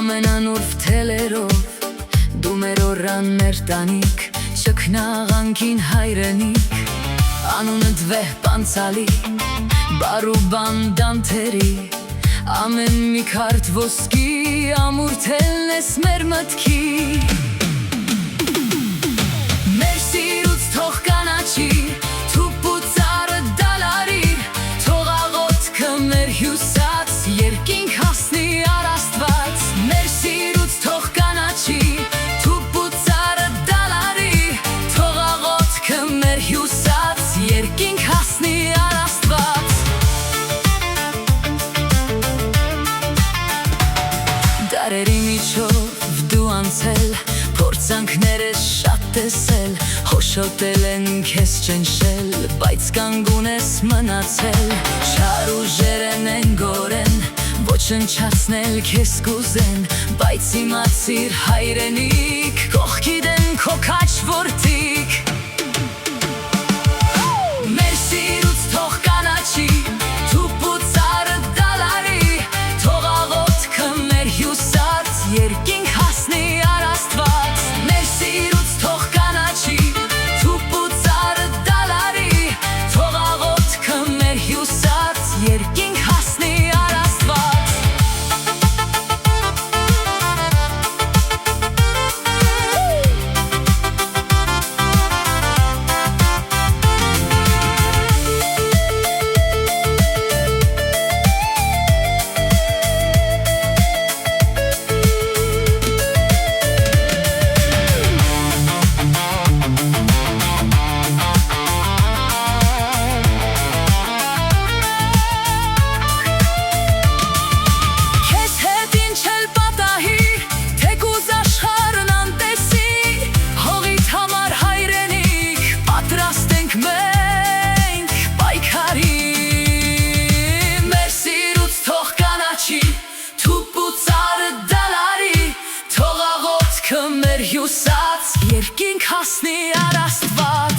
ամենանուրբ թելերով դու մեր օրաններ տանիք չքնաղանքին հայրենիք անունդ վեհ պանցալի բարուբան դանթերի ամեն մի քարդ ոսկի ամուր թելն ես մեր մտքի մեր սիրուց թող կանաչի թուպուծարը դալարի թող աղոթքը մեր հյուսած երկինք հասնի առաստված մեր սիրուց թող կանաչի թուպուծարը դալարի թող աղոթքը մեր հյուսած երկինք հասնի առաստված դարերի միջով դու անցել փորձանքներս շատ տեսել հոշոտել են քեզ ճնշել բայց կանգուն ես մնացել չար ուժերն են գորեն ոչնչացնել քեզ կուզեն բայց իմացիր հայրենիք կողքիդ են քո քաչ որդիք մեր սիրուց թող կանաչի թուպուծարը դալարի թող աղոթքը մեր հյուսած երկինք հասնի առաստված մեր սիրուց թող կանաչի թուպուծարը դալարի թող աղոթքը մեր հյուսած երկինք հասնի առաստված Մեր հյուսած երկինք հասնի առաստված